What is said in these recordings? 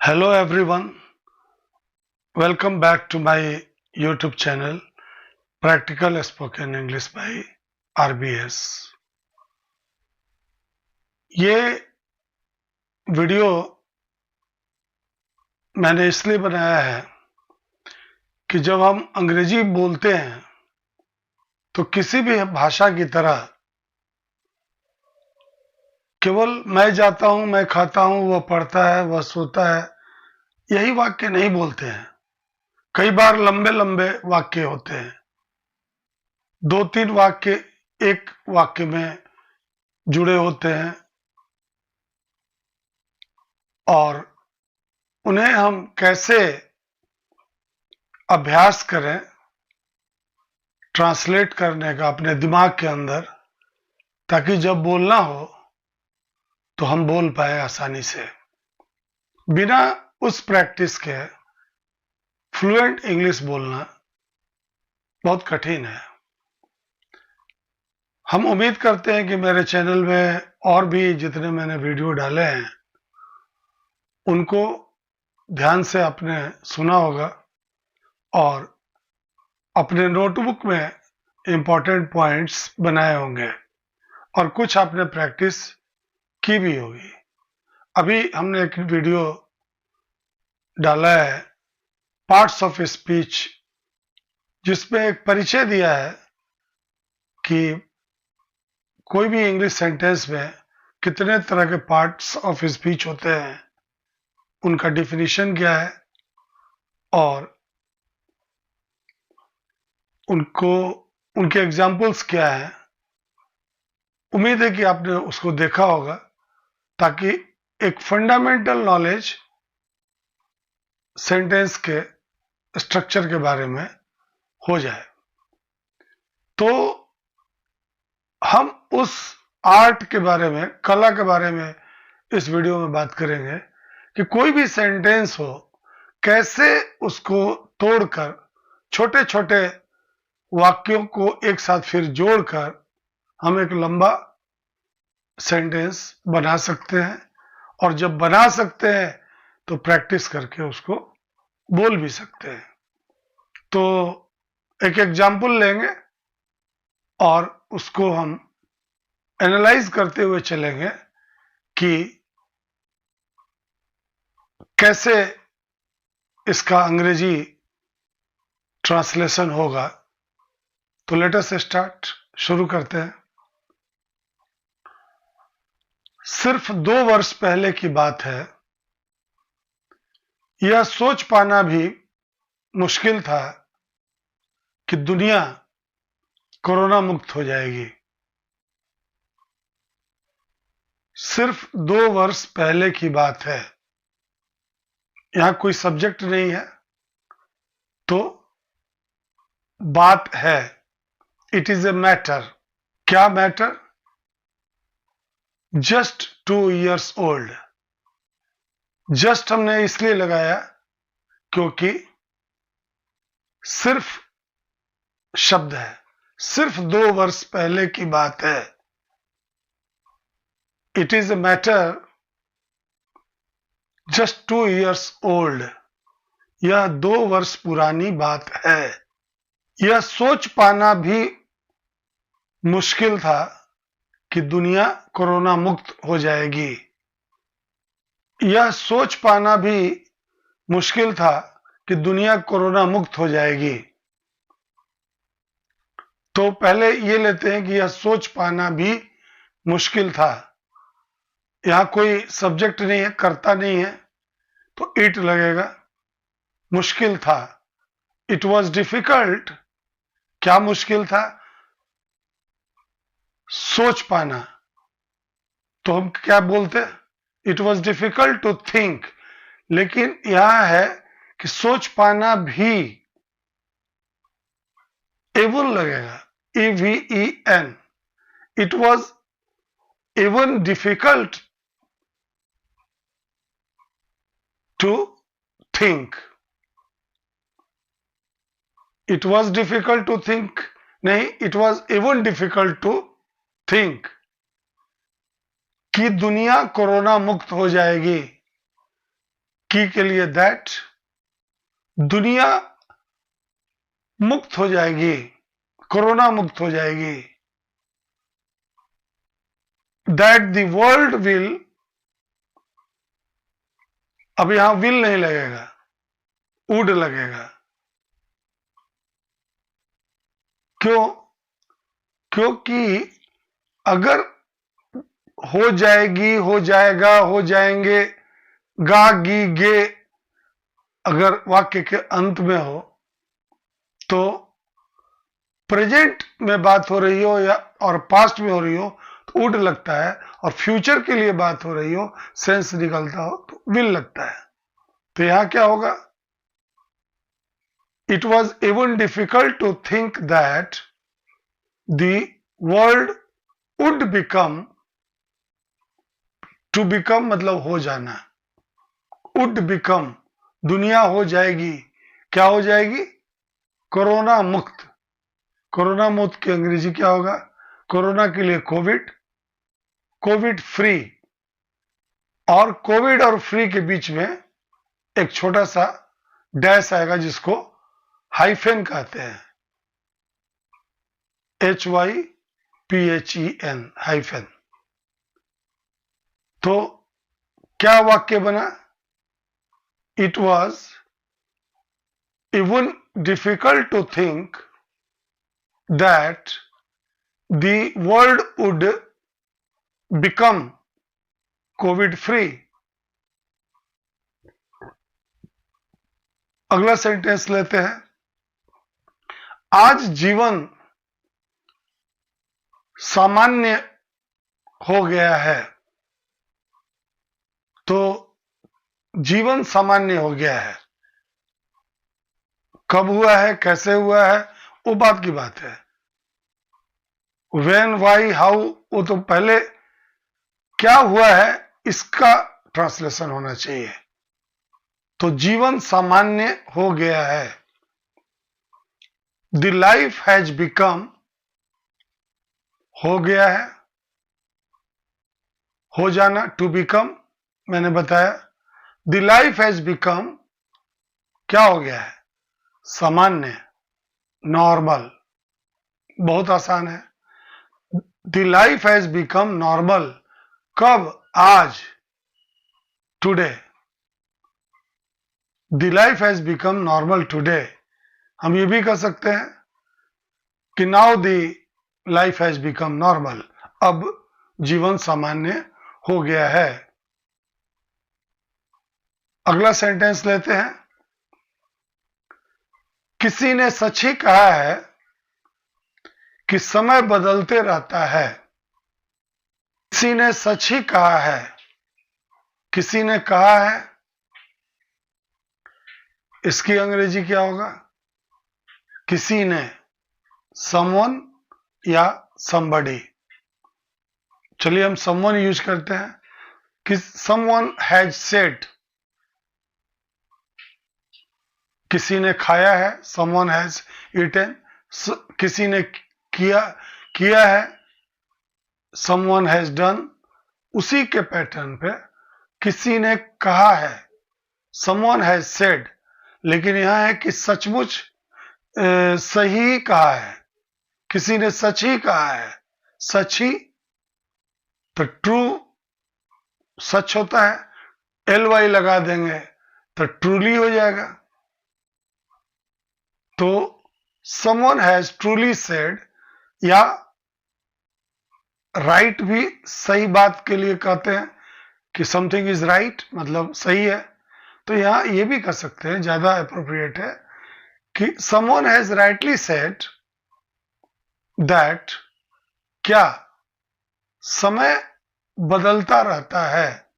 Hello everyone, welcome back to my YouTube channel Practical Spoken English by RBS। ये video मैंने इसलिए बनाया है कि जब हम अंग्रेजी बोलते हैं तो किसी भी भाषा की तरह केवल मैं जाता हूं, मैं खाता हूं, वह पढ़ता है, वह सोता है, यही वाक्य नहीं बोलते हैं। कई बार लंबे लंबे वाक्य होते हैं, 2-3 वाक्य एक वाक्य में जुड़े होते हैं और उन्हें हम कैसे अभ्यास करें ट्रांसलेट करने का अपने दिमाग के अंदर, ताकि जब बोलना हो तो हम बोल पाए आसानी से। बिना उस प्रैक्टिस के फ्लुएंट इंग्लिश बोलना बहुत कठिन है। हम उम्मीद करते हैं कि मेरे चैनल में और भी जितने मैंने वीडियो डाले हैं उनको ध्यान से आपने सुना होगा और अपने नोटबुक में इंपॉर्टेंट पॉइंट्स बनाए होंगे और कुछ आपने प्रैक्टिस की भी होगी। अभी हमने एक वीडियो डाला है पार्ट्स ऑफ स्पीच, जिसमें एक परिचय दिया है कि कोई भी इंग्लिश सेंटेंस में कितने तरह के पार्ट्स ऑफ स्पीच होते हैं, उनका डिफिनीशन क्या है और उनके एग्जाम्पल्स क्या है। उम्मीद है कि आपने उसको देखा होगा, ताकि एक फंडामेंटल नॉलेज सेंटेंस के स्ट्रक्चर के बारे में हो जाए। तो हम उस आर्ट के बारे में, कला के बारे में इस वीडियो में बात करेंगे कि कोई भी सेंटेंस हो, कैसे उसको तोड़कर छोटे छोटे वाक्यों को एक साथ फिर जोड़कर हम एक लंबा सेंटेंस बना सकते हैं, और जब बना सकते हैं तो प्रैक्टिस करके उसको बोल भी सकते हैं। तो एक एग्जाम्पल लेंगे और उसको हम एनालाइज करते हुए चलेंगे कि कैसे इसका अंग्रेजी ट्रांसलेशन होगा। तो लेट अस स्टार्ट, शुरू करते हैं। सिर्फ 2 वर्ष पहले की बात है, यह सोच पाना भी मुश्किल था कि दुनिया कोरोना मुक्त हो जाएगी। सिर्फ 2 वर्ष पहले की बात है, यहां कोई सब्जेक्ट नहीं है, तो बात है। It is a matter. क्या matter? Just 2 years old. Just हमने इसलिए लगाया क्योंकि सिर्फ शब्द है, सिर्फ 2 वर्ष पहले की बात है। It is a matter just 2 years old. यह 2 वर्ष पुरानी बात है। यह सोच पाना भी मुश्किल था कि दुनिया कोरोना मुक्त हो जाएगी। यह सोच पाना भी मुश्किल था कि दुनिया कोरोना मुक्त हो जाएगी। तो पहले ये लेते हैं कि यह सोच पाना भी मुश्किल था। यहां कोई सब्जेक्ट नहीं है, कर्ता नहीं है, तो इट लगेगा। मुश्किल था, इट वॉज डिफिकल्ट। क्या मुश्किल था? सोच पाना। तो हम क्या बोलते? It was difficult to think. लेकिन यह है कि सोच पाना भी, एवन लगेगा, EVEN। It was even difficult to think। it was difficult to think नहीं, it was even difficult to think कि दुनिया कोरोना मुक्त हो जाएगी, की के लिए दैट दुनिया मुक्त हो जाएगी, कोरोना मुक्त हो जाएगी, दैट द वर्ल्ड विल, अब यहां विल नहीं लगेगा, वुड लगेगा। क्यों? क्योंकि अगर हो जाएगी, हो जाएगा, हो जाएंगे, गा गी गे अगर वाक्य के अंत में हो तो प्रेजेंट में बात हो रही हो या और पास्ट में हो रही हो तो वुड लगता है, और फ्यूचर के लिए बात हो रही हो, सेंस निकलता हो तो विल लगता है। तो यहां क्या होगा? It was even difficult to think that the world would become, to become मतलब हो जाना, वुड बिकम दुनिया हो जाएगी, क्या हो जाएगी? कोरोना मुक्त। कोरोना मुक्त की अंग्रेजी क्या होगा? कोरोना के लिए कोविड, कोविड फ्री, और कोविड और फ्री के बीच में एक छोटा सा डैश आएगा जिसको हाइफेन कहते हैं, HYPHEN, हाइफेन। तो क्या वाक्य बना? It was even difficult to think that the world would become Covid free. अगला सेंटेंस लेते हैं। आज जीवन सामान्य हो गया है। तो जीवन सामान्य हो गया है, कब हुआ है, कैसे हुआ है, वो बात की बात है। व्हेन, व्हाई, हाउ, वो तो पहले क्या हुआ है इसका ट्रांसलेशन होना चाहिए। तो जीवन सामान्य हो गया है। द लाइफ हैज बिकम, हो गया है, हो जाना, टू बिकम मैंने बताया। द लाइफ हैज बिकम क्या हो गया है? सामान्य, नॉर्मल, बहुत आसान है। The life has become normal, कब? आज, today. The life has become normal today. हम ये भी कह सकते हैं कि now the life has become normal, अब जीवन सामान्य हो गया है। अगला सेंटेंस लेते हैं। किसी ने सच ही कहा है कि समय बदलते रहता है। किसी ने सच ही कहा है, किसी ने कहा है, इसकी अंग्रेजी क्या होगा? किसी ने, समवन या somebody। चलिए हम समवन यूज करते हैं कि someone has said, किसी ने खाया है, someone has eaten। किसी ने किया है, someone has done। उसी के पैटर्न पे किसी ने कहा है, someone has said, लेकिन यहां है कि सचमुच सही कहा है, किसी ने सच ही कहा है। सच ही तो ट्रू सच होता है, LY लगा देंगे तो ट्रूली हो जाएगा। तो someone has truly said, या राइट भी सही बात के लिए कहते हैं कि समथिंग इज राइट, मतलब सही है। तो यहां ये भी कह सकते हैं, ज्यादा अप्रोप्रिएट है कि someone has rightly said that, क्या? समय बदलता रहता है।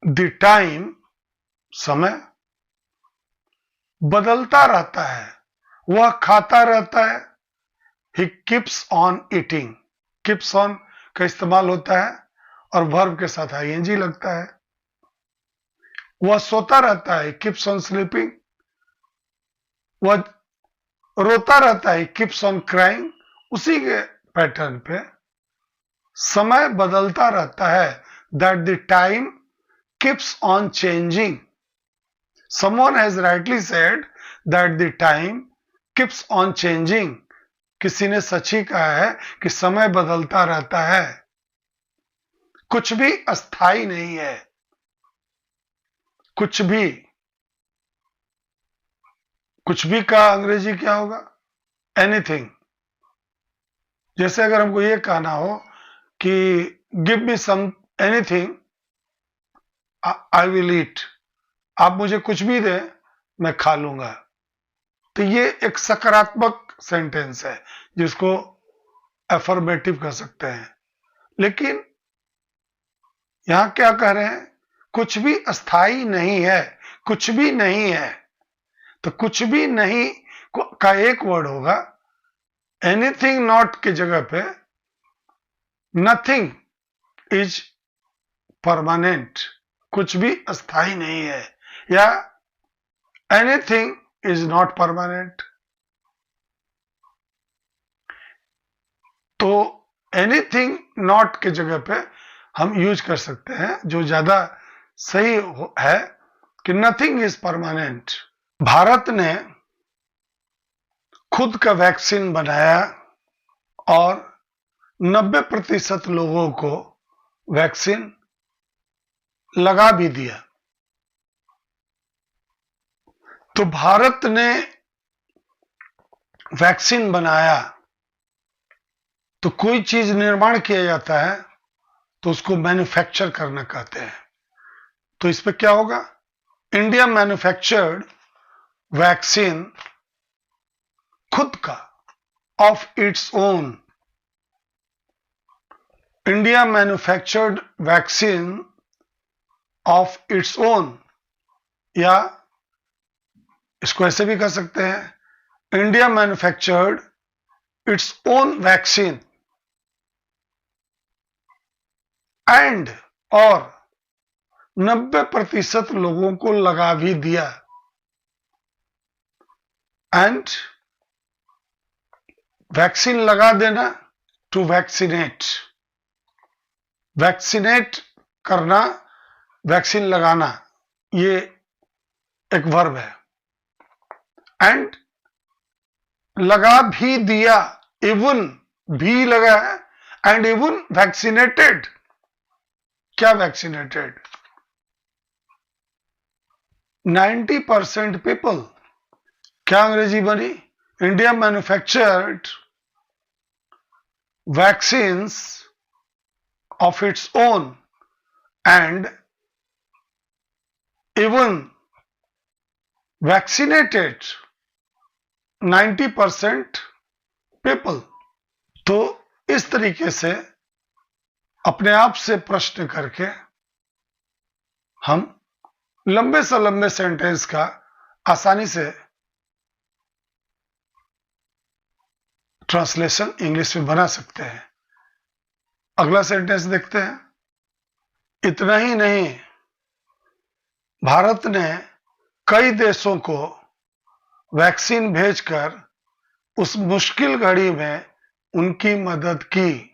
द टाइम, समय बदलता रहता है, वह खाता रहता है। He keeps on eating, keeps on का इस्तेमाल होता है और वर्ब के साथ ING लगता है। वह सोता रहता है, कीप्स ऑन स्लीपिंग। वह रोता रहता है, कीप्स ऑन क्राइंग। उसी के पैटर्न पे समय बदलता रहता है, that the time keeps on changing. Someone has rightly said that the time keeps on changing. किसी ने सच ही कहा है कि समय बदलता रहता है, कुछ भी अस्थाई नहीं है, कुछ भी का अंग्रेजी क्या होगा? एनीथिंग। जैसे अगर हमको ये कहना हो कि give me some anything I will eat, आप मुझे कुछ भी दें मैं खा लूंगा, तो ये एक सकारात्मक सेंटेंस है जिसको अफर्मेटिव कह सकते हैं। लेकिन यहां क्या कह रहे हैं? कुछ भी अस्थाई नहीं है, कुछ भी नहीं है। तो कुछ भी नहीं का एक वर्ड होगा, एनीथिंग नॉट की जगह पे नथिंग इज परमानेंट। कुछ भी अस्थाई नहीं है, या एनीथिंग इज नॉट परमानेंट। तो एनीथिंग नॉट की जगह पे हम यूज कर सकते हैं, जो ज्यादा सही है कि नथिंग इज परमानेंट। भारत ने खुद का वैक्सीन बनाया और 90% लोगों को वैक्सीन लगा भी दिया। तो भारत ने वैक्सीन बनाया, तो कोई चीज निर्माण किया जाता है तो उसको मैन्युफैक्चर करना कहते हैं। तो इस पे क्या होगा? इंडिया मैन्युफैक्चर्ड वैक्सीन, खुद का, of its own. India manufactured vaccine of its own, या इसको ऐसे भी कह सकते हैं, India manufactured its own vaccine and, और 90% लोगों को लगा भी दिया। एंड वैक्सीन लगा देना, टू वैक्सीनेट, वैक्सीनेट करना, वैक्सीन लगाना, ये एक वर्ब है। एंड लगा भी दिया, इवन भी लगा है, एंड इवन वैक्सीनेटेड। क्या वैक्सीनेटेड? 90% पीपल। क्या अंग्रेजी बनी? India manufactured vaccines of its own and even vaccinated 90% people. तो इस तरीके से अपने आप से प्रश्न करके हम लंबे से लंबे सेंटेंस का आसानी से ट्रांसलेशन इंग्लिश में बना सकते हैं। अगला सेंटेंस देखते हैं। इतना ही नहीं, भारत ने कई देशों को वैक्सीन भेजकर उस मुश्किल घड़ी में उनकी मदद की।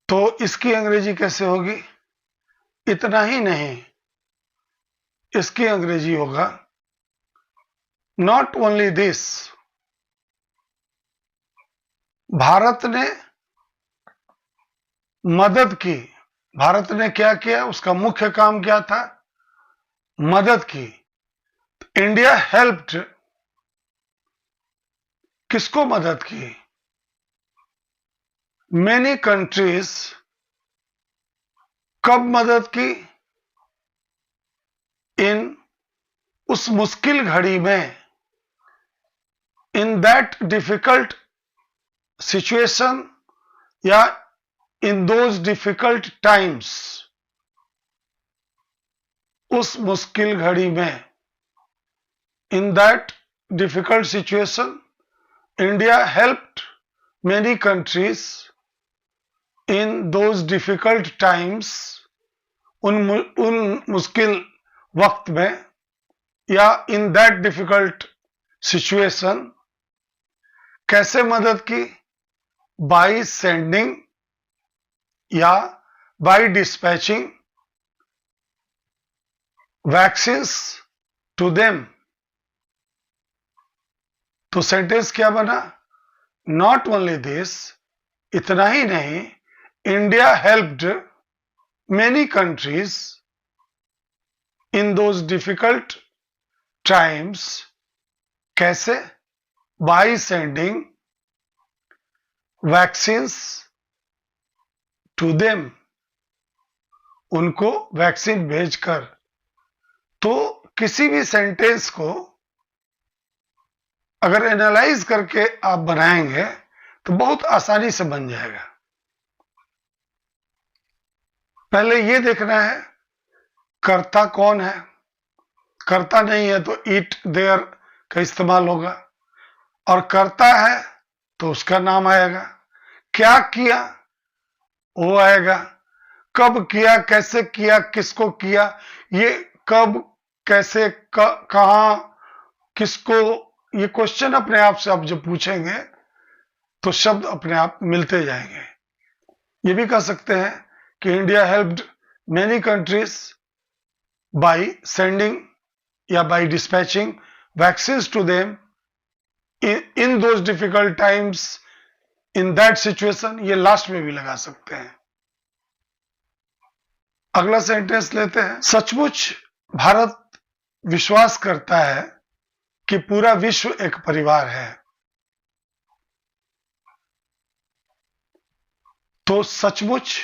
तो इसकी अंग्रेजी कैसे होगी? इतना ही नहीं, इसकी अंग्रेजी होगा नॉट ओनली दिस। भारत ने मदद की। भारत ने क्या किया? उसका मुख्य काम क्या था? मदद की। इंडिया हेल्प्ड, किसको मदद की? Many countries. कब मदद की? इन, उस मुश्किल घड़ी में, इन दैट डिफिकल्ट सिचुएशन, या इन दोज डिफिकल्ट टाइम्स, उस मुश्किल घड़ी में, in that difficult situation India helped many countries in those difficult times, उन मुश्किल वक्त में, या इन दैट डिफिकल्ट सिचुएशन। कैसे मदद की? बाय सेंडिंग या by dispatching vaccines to them. तो सेंटेंस क्या बना? नॉट ओनली दिस, इतना ही नहीं, India helped many countries in those difficult times. कैसे? By sending vaccines to them, उनको वैक्सीन भेजकर। तो किसी भी सेंटेंस को अगर एनालाइज करके आप बनाएंगे तो बहुत आसानी से बन जाएगा। पहले ये देखना है कर्ता कौन है। कर्ता नहीं है तो ईट देयर का इस्तेमाल होगा, और कर्ता है तो उसका नाम आएगा। क्या किया वो आएगा। कब किया, कैसे किया, किसको किया, ये कब, कैसे, कहां, किसको, ये क्वेश्चन अपने आप से आप जब पूछेंगे तो शब्द अपने आप मिलते जाएंगे। ये भी कह सकते हैं कि India helped many countries by sending या by dispatching vaccines to them in those difficult times, in that situation. ये लास्ट में भी लगा सकते हैं। अगला सेंटेंस लेते हैं। सचमुच भारत विश्वास करता है कि पूरा विश्व एक परिवार है। तो सचमुच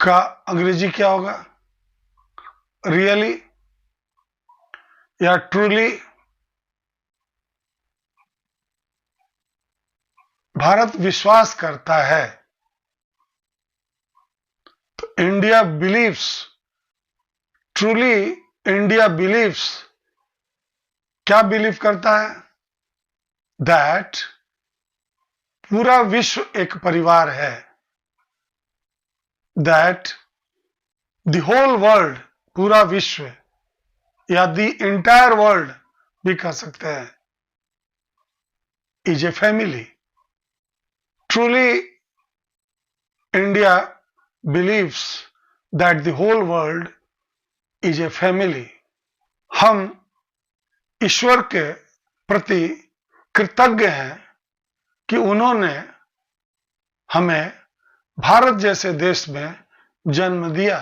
का अंग्रेजी क्या होगा? रियली या ट्रूली। भारत विश्वास करता है तो India believes, truly India believes. क्या बिलीव करता है? दैट पूरा विश्व एक परिवार है। दैट द होल वर्ल्ड, पूरा विश्व, या द एंटायर वर्ल्ड भी कह सकते हैं, is a family. Truly India believes that the whole world is a family. हम ईश्वर के प्रति कृतज्ञ हैं कि उन्होंने हमें भारत जैसे देश में जन्म दिया।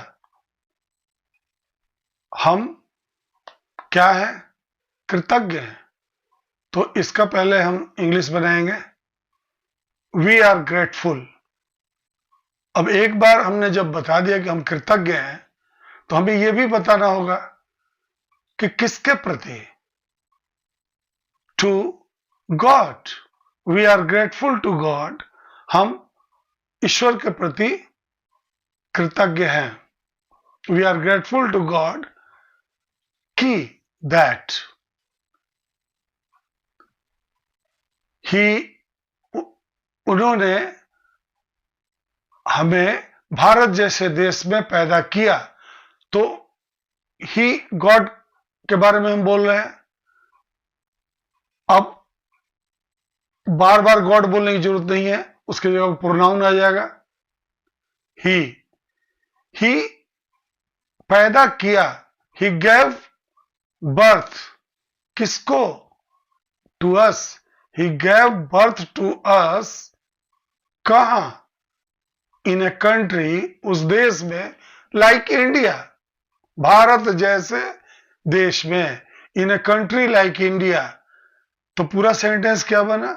हम क्या है? कृतज्ञ हैं। तो इसका पहले हम इंग्लिश बनाएंगे, वी आर ग्रेटफुल। अब एक बार हमने जब बता दिया कि हम कृतज्ञ हैं तो हमें यह भी बताना होगा कि किसके प्रति। To God, we are grateful to God. हम ईश्वर के प्रति कृतज्ञ हैं। We are grateful to God कि दैट ही, उन्होंने हमें भारत जैसे देश में पैदा किया। तो ही गॉड के बारे में हम बोल रहे हैं। अब बार बार गॉड बोलने की जरूरत नहीं है, उसके जगह प्रोनाउन आ जाएगा ही पैदा किया। ही गैव बर्थ, किसको? To us. He gave birth to us. कहां? इन ए कंट्री, उस देश में, लाइक इंडिया, भारत जैसे देश में। In a country like India. तो पूरा सेंटेंस क्या बना?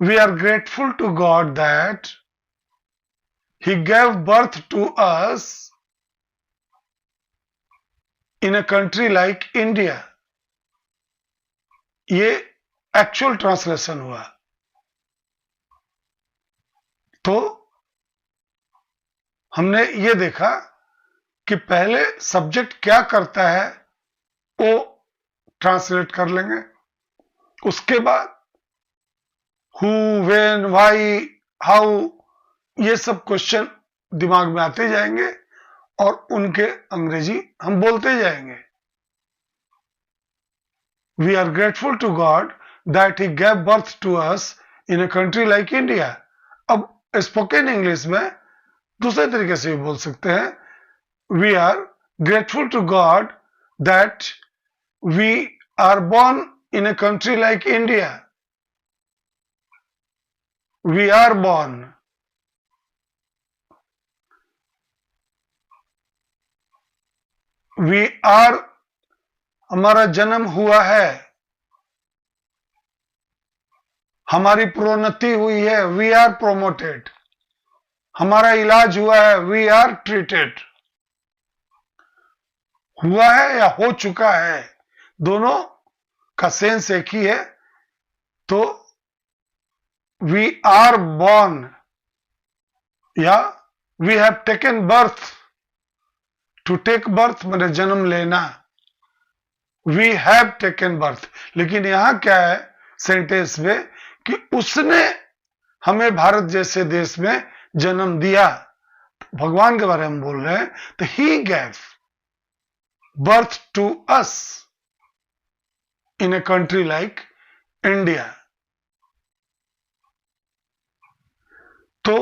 We are grateful to God that he gave birth to us in a country like India. ये एक्चुअल ट्रांसलेशन हुआ। तो हमने ये देखा कि पहले सब्जेक्ट क्या करता है वो ट्रांसलेट कर लेंगे, उसके बाद हु, व्हेन, व्हाई, हाउ, ये सब क्वेश्चन दिमाग में आते जाएंगे और उनके अंग्रेजी हम बोलते जाएंगे। We are grateful to God that he gave birth to us in a country like India. अब स्पोकन इंग्लिश में दूसरे तरीके से भी बोल सकते हैं, we are grateful to God that we are born in a country like India. We are born. We are, हमारा जन्म हुआ है, हमारी प्रोन्नति हुई है, वी आर प्रोमोटेड, हमारा इलाज हुआ है, वी आर ट्रीटेड। हुआ है या हो चुका है, दोनों का सेंस एक ही है। तो वी आर बॉर्न या we have taken birth, to take birth मैंने जन्म लेना, वी हैव टेकन बर्थ। लेकिन यहां क्या है सेंटेंस में कि उसने हमें भारत जैसे देश में जन्म दिया। भगवान के बारे में बोल रहे हैं, तो he gave birth to us in a country like India. तो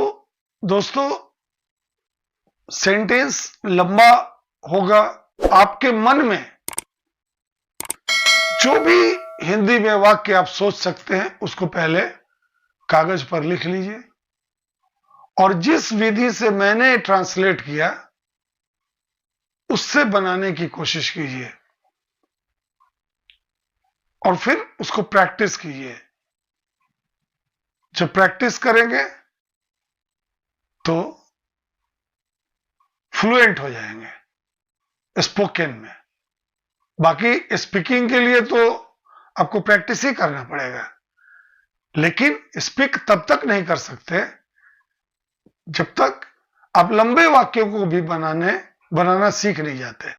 दोस्तों, सेंटेंस लंबा होगा, आपके मन में जो भी हिंदी में वाक्य आप सोच सकते हैं उसको पहले कागज पर लिख लीजिए, और जिस विधि से मैंने ट्रांसलेट किया उससे बनाने की कोशिश कीजिए, और फिर उसको प्रैक्टिस कीजिए। जब प्रैक्टिस करेंगे तो फ्लुएंट हो जाएंगे स्पोकन में। बाकी स्पीकिंग के लिए तो आपको प्रैक्टिस ही करना पड़ेगा, लेकिन स्पीक तब तक नहीं कर सकते जब तक आप लंबे वाक्यों को भी बनाना सीख नहीं जाते।